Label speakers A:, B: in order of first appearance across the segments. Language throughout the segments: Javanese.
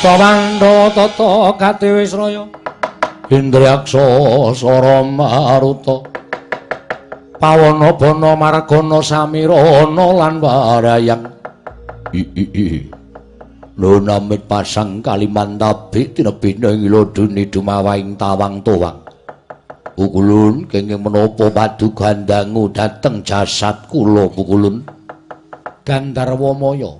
A: Sawandha tata Katiwisraya Indriyaksa Sara Maruta Pawana Bana Margana Samirana lan Warayang Nunamit pasang Kalimantabi tinebina ngiloduni dumawaing tawang towang Pukulun kenging menapa padugandangu dhateng jasad kula Pukulun Gandharwa Maya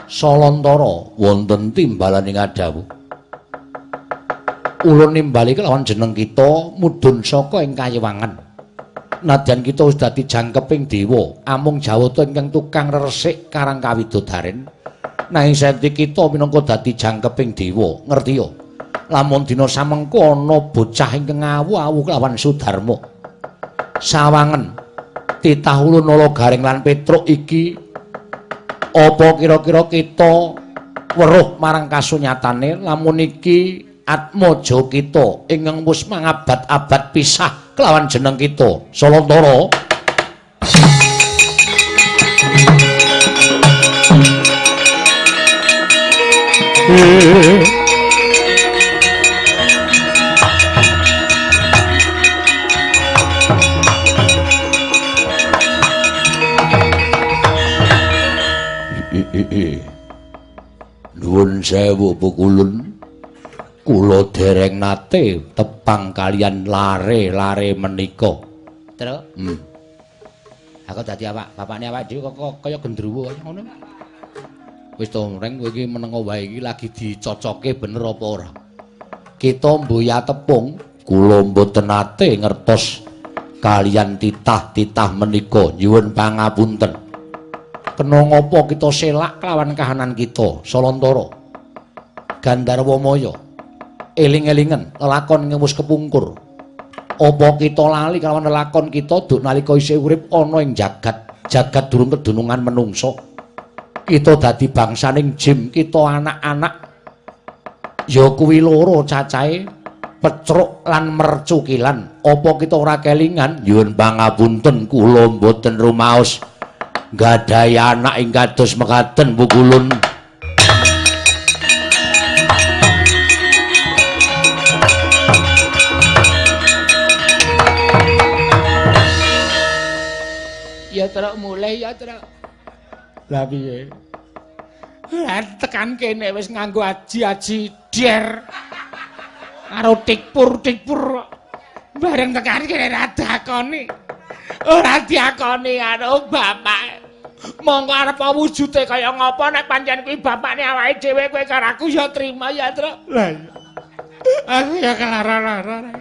A: Salantara wonten timbalaning adawu Ulun nimbali kelawan jeneng kita mudhun saka ing kayewangan nadyan kita wis dadi jangkeping dewa amung Jawata ingkang tukang resik karang kawidodaren nanging saiki kita minangka dadi jangkeping dewa ngerti ya lamun dina samengko ana bocah ingkang awu-awu kelawan Sudarma sawangen titah ulun Nala Garing lan Petruk iki apa kira-kira kita weruh marang kasunyatane lamun iki atmaja kita ingkang wis mangabad-abad pisah kelawan jeneng kita Salantara Nuwun sewu Pukulun kula dereng nate tepang kalian lare-lare menika. Terus? Aku dadi bapakne awake dhewe kok kaya gendruwo ngono. Wis to reng kowe iki menengo wae iki lagi dicocoke bener apa ora? Kita mboya tepung, kula mboten nate ngertos kalian titah-titah menika nyuwun pangapunten. Kena ngopo kita selak kelawan kahanan kita Salantara Gandharwa Maya eling-elingen lelakon wis kepungkur apa kita lali kelawan lelakon kita duk nalika isih urip ana ing jagat durung kedunungan menungso kita dadi bangsaning jim kita anak-anak ya kuwi loro cacahe pecruk lan mercukilan apa kita ora kelingan nyuwun pangapunten kula mboten rumaos gadhahi anak ing kados mekaten Pukulun ya terus mulai ya terus lah piye tekan kene wis nganggo aji-aji der karo tikpur bareng tekan kene ora diakoni karo bapak monggo arep wujude kaya ngapa nek pancen kuwi bapakne awake dhewe kowe karo aku ya trima ya Tru lah aku ya kelara-lara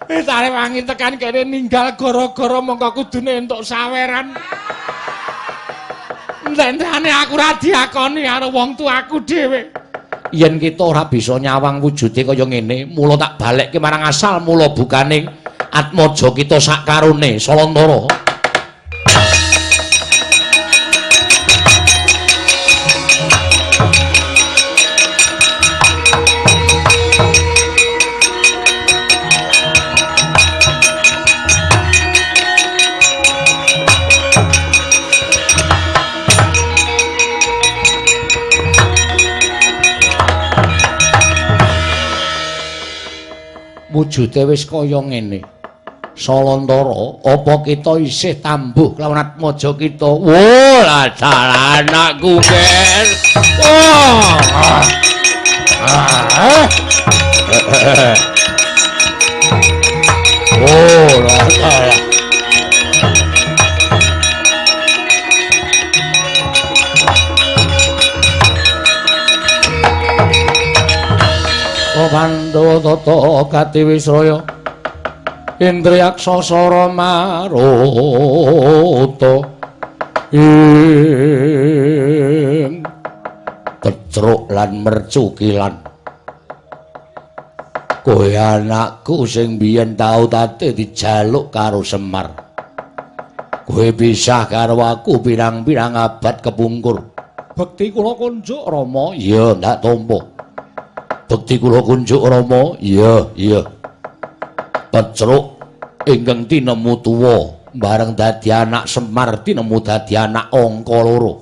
A: Tare wangi tekan kene ninggal gara-gara mongko kudune entuk saweran. Ndendane aku ora diakoni karo wong tuaku dhewe. Yen kita ora bisa nyawang wujude kaya ngene, mula tak balekke marang asal mula bukaning atmaja kita sakarone Salantara. Wujude wis kaya ngene. Salantara, apa kita isih tambuh kelawan atmaja kita? Wo, ladal anakku, Ken. Oh, ladal. Pandhawa tata Katiwisraya Indriyaksa Sara Maruta ing Pecruk lan Mercukilan kowe anakku sing biyen tau tate dijaluk karo Semar kowe pisah karo aku pirang-pirang abad kepungkur bekti kula kunjuk Rama iya ndak tampa bekti kula kunjuk Rama iya Pecruk ingkang tinemu tuwa bareng dadi anak Semar tinemu dadi anak angka loro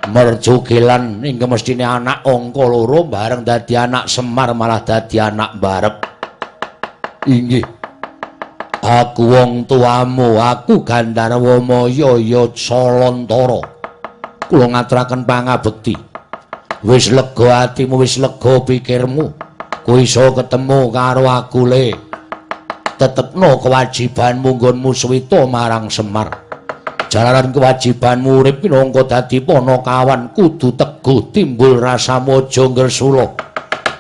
A: Merjukilan inggih mestine anak angka loro bareng dadi anak Semar malah dadi anak Barep. Inggih. Aku wong tuamu, aku Gandharwa Maya ya Salantara. Kula ngaturaken pangabekti. Wis lega atimu, wis lega pikirmu. Kowe iso ketemu karo aku le. Tetepno kewajibanmu nggonmu suwita marang Semar. Jalaran kewajibanmu urip minangka dadi Panakawan kudu teguh timbul rasa mojo ngresula.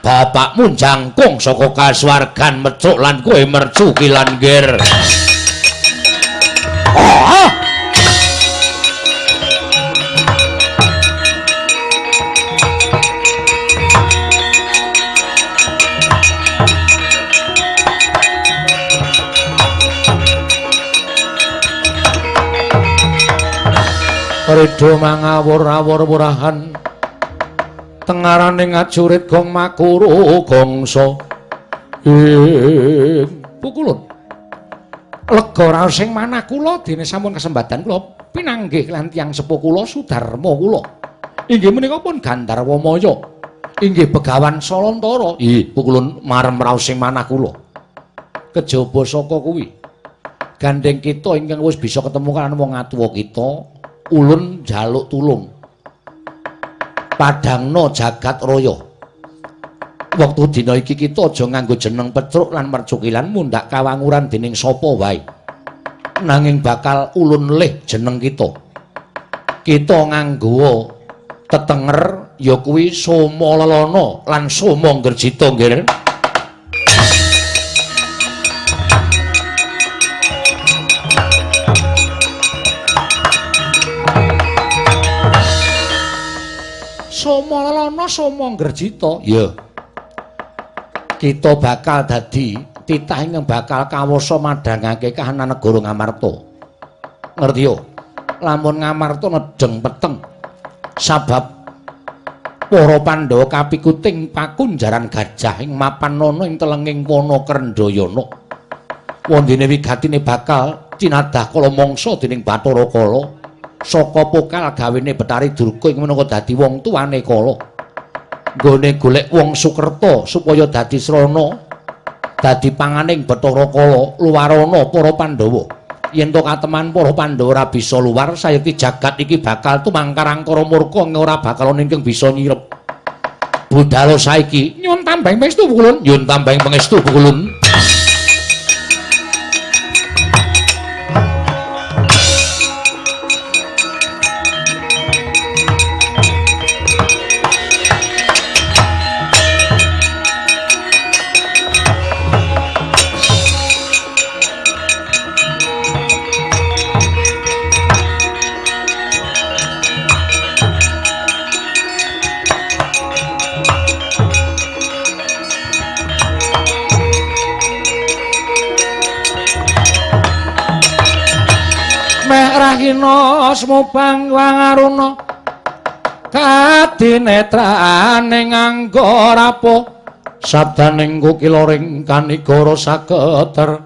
A: Bapakmu jangkung saka kasuwargan mecuk lan kowe mercukilan ngger. Redo mangawur-awur wurahan tengarane ngajurit gong makuru gongso pukulun lega raos sing manah kula dene sampun kesempatan kula pinanggih lan tiyang sepuh kula Sudarma kula inggih menika pun Gandharwa Maya inggih Begawan Salantara pukulun marem raos sing manah kula kejaba saka kuwi gandeng kita ingkang wis bisa ketemu kan wong atuwa kita ulun jaluk tulung padangno jagat raya. Wektu dina iki kita aja nganggo jeneng Petruk lan Mercukilan mundhak kawanguran dening sapa wae. Nanging bakal ulun lih jeneng kita. Kita nganggo tetenger ya kuwi Soma Lelana lan Soma Ngerjita nggih. Soma Lelana Soma Ngerjita. Ya. Kita bakal dadi titah ingkang bakal kawasa madhangake kahanan negara Ngamarta. Ngerti yo? Lamun Ngamarta nedeng peteng. Sabab para Pandhawa kapikuting pakunjaran gajah ing mapan ana ing telenging wana Krendayana. Wondene wigatine bakal cinadah kala mangsa dening Bathara Kala. Saka pokal gawene Betari Durga ing minangka dadi wong tuane Kala. Nggone golek wong Sukerta supaya dadi srana dadi panganing Bathara Kala luwarana para Pandhawa. Yen to kateman para Pandhawa ora bisa luwar, sayekti jagat iki bakal tumangkar angkara murka ora bakal ana ingkang bisa nyirep. Budhal saiki nyuwun tambahing pangestu pukulun, nyuwun tambahing pangestu pukulun. Rahina smupang wangaruna kadinetrane nganggo rapuh sabdaning kukiloring kanigara saketer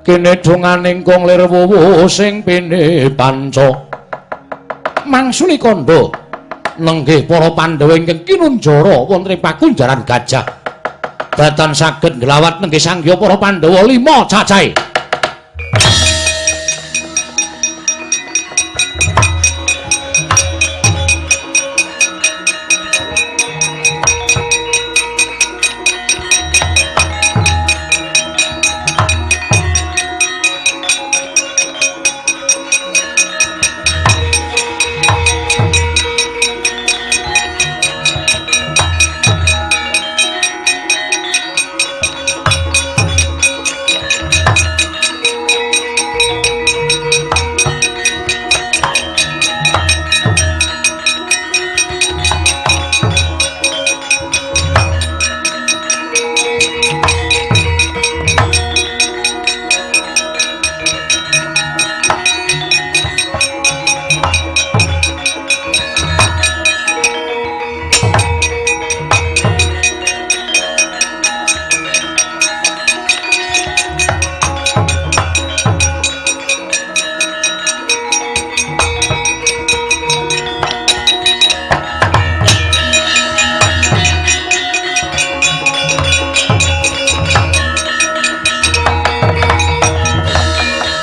A: kene donganing kong lir wuwu sing pene panca mangsuli kandha nenggih para Pandhawa ingkang kinunjara wonten pakunjaran gajah datan saged nglawat nenggih sanggya para Pandhawa 5 cacahe.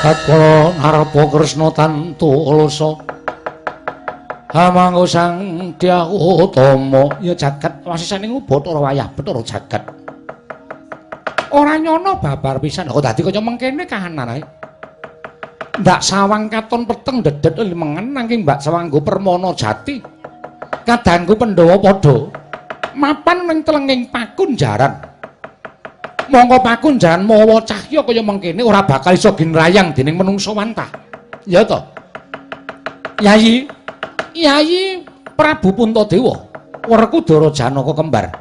A: Tatkala arepa Kresna tantu ulasa hamangga Sang Hyang Utama ya jagat wasisaning Bathara wayah Bathara jagat ora nyono babar pisan kok dadi kaya mengkene kahanane ndak sawang katon peteng dedet limengen nanging mbak sawanggo permana jati kadangku Pandhawa padha mapan ning telenging pakunjaran mongko pakunjaran mawa cahya kaya mengkene ora bakal iso ginrayang dening menungsa wantah ya to Yayi Prabu Puntadewa Werkudara Janaka kembar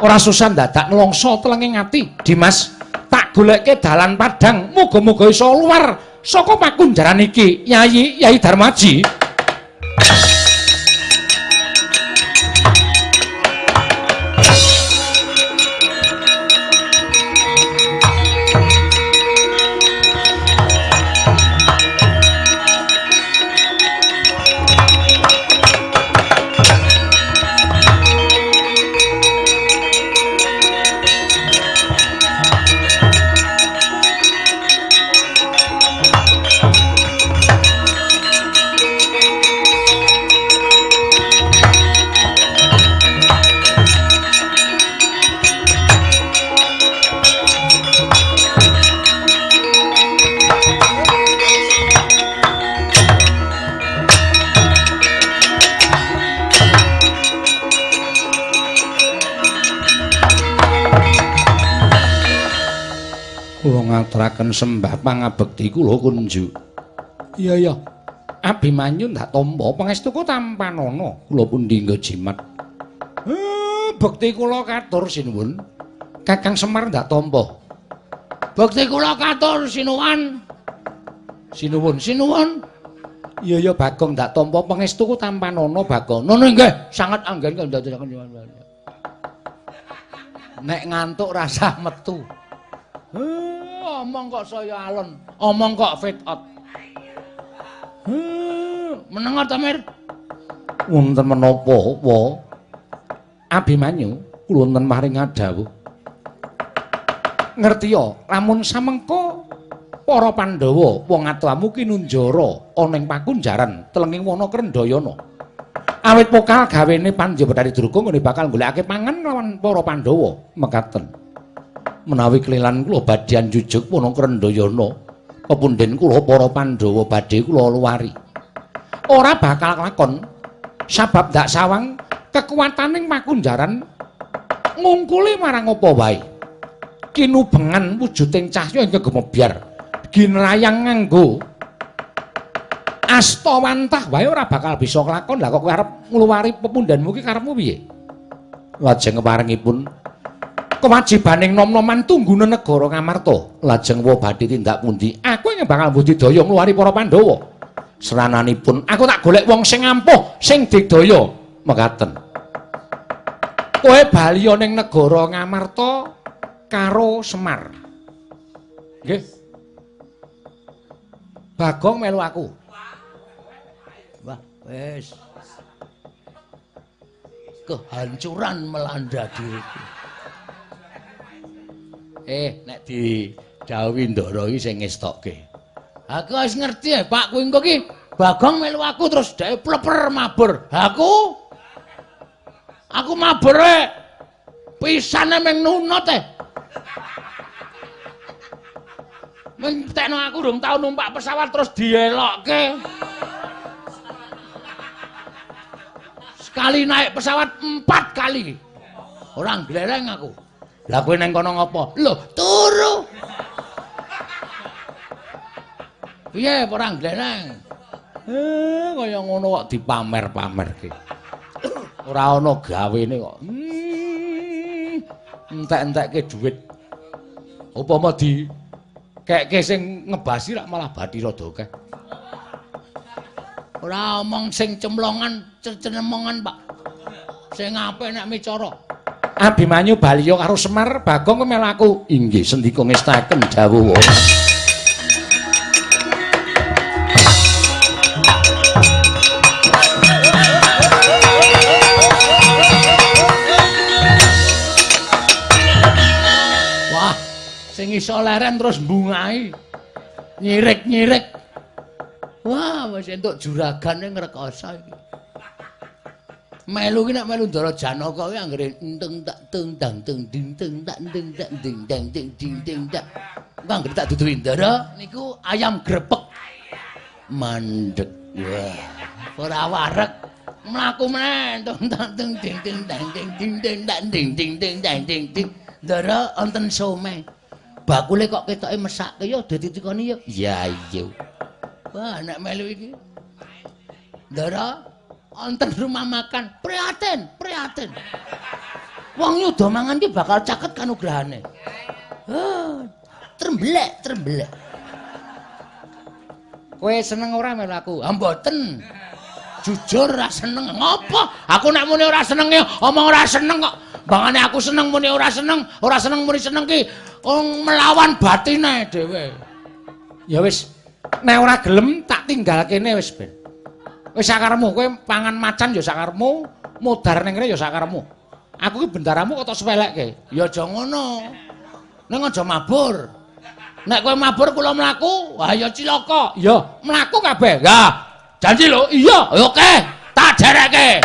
A: ora susah dadak nelongso telenging ati Dimas tak goleke dalan padhang muga-muga iso luar saka pakunjaran iki Yayi Darmaji ngaturaken sembah pangabekti kula kunjuk. Iya. Abimanyu ndak tampa pangestuku tampanana kula pundi nggo jimat. Bekti kula katur sinuwun. Kakang Semar ndak tampa. Bekti kula katur sinuwun. Sinuwun. Iya Bagong ndak tampa pangestuku tampanana Bagong. Nono nggih sanget anggen kandhataken nyuwun. Nek ngantuk rasah metu. Omong kok saya alon, omong kok fit out. Menengar ta, Mir? Wonten menapa, wa? Abimanyu, kula wonten maring dawuh. Ngertiya, lamun samengko para Pandhawa wong atuamu kinunjara ana ing pakunjaran telenging wana Krendayana. Awit pokal gawene Panjabetari Druga ngene bakal golekake pangan lawan para Pandhawa mekaten. Menawi kelilan kula badhe jujuk wana Krendayana pepunden kula para Pandhawa badhe kula luwari ora bakal lakon sabab dak sawang kekuwataning pakunjaran ngungkuli marang apa wae kinubengan wujuding cahya ing gemebyar ginrayang nganggo asta wantah wae ora bakal bisa kelakon lha kok kowe arep ngluwari pepundenmu ki karepmu piye lajeng keparengipun kewajibaning nom-noman tunggune negara Ngamarta lajeng wa badhe tindak pundi aku yang bakal budidaya ngluwari para Pandhawa serananipun aku tak golek wong sing ampuh sing digdaya mekaten kowe bali ning negara Ngamarta karo Semar nggih Bagong melu aku wah wis kehancuran melanda diriku nek didhawuhi Ndara iki sing ngestokke. Aku wis ngerti Pak kuwi engko ki Bagong melu aku terus dhek pleper mabur. Aku mabur pisane meng nunut Mentekno aku durung tau numpak pesawat terus dielokke. Sekali naik pesawat 4 kali. Ora nglereng aku. Lah kowe nang kono ngopo? Lho, turu. Piye ora nglereng? Kaya ngono kok dipamer-pamerke. Ora ana gawene kok. Entek-entekke dhuwit. Upama di keke sing ngebasi rak malah bathi rada akeh. Ora omong sing cemlongan, cenemongan, Pak. Sing apik nek micara. Abimanyu baliya karo Semar, Bagong melu aku. Inggih, sendika ngestaken dawuh. Wah, sing iso leren terus mbungai. nyirik-nyirik. Wah, wis entuk juragane ngrekoso iki. Melu ki nek melu Ndara Janaka kuwi anggere teng tak teng dang teng ding teng tak ding tak ding dang ding ding ding tak. Kok anggere tak duduhi Ndara niku ayam grepek. Mandeg. Wah, ora wareg. Mlaku meneh teng tak teng ding ding dang ding ding ding tak ding ding ding dang ding ding. Ndara wonten someh. Bakule kok ketoke mesake ya ditikoni ya. Ya iya. Wah, nek melu iki. Ndara wonten rumah makan, prihatin, prihatin. Wong nyuda mangan ki bakal caket kanugrahane. Tremblek, tremblek. Kowe seneng ora melu aku? Ah mboten. Jujur ora seneng. Ngopo? Aku nek muni ora seneng ya omong ora seneng kok. Bangane aku seneng muni ora seneng muni seneng ki melawan batine dhewe. Ya wis, nek ora gelem tak tinggal kene wis ben. Wis sakarepmu, kowe pangan macan ya sakarepmu, mudhar ning kene ya sakarepmu. Aku ki bendaramu kok tok sepelekke. Ya aja ngono. Ning aja mabur. Nek kowe mabur kula mlaku, wah ya cilaka. Ya, mlaku kabeh. Ya, janji lho. Iya, oke. Tak dereke.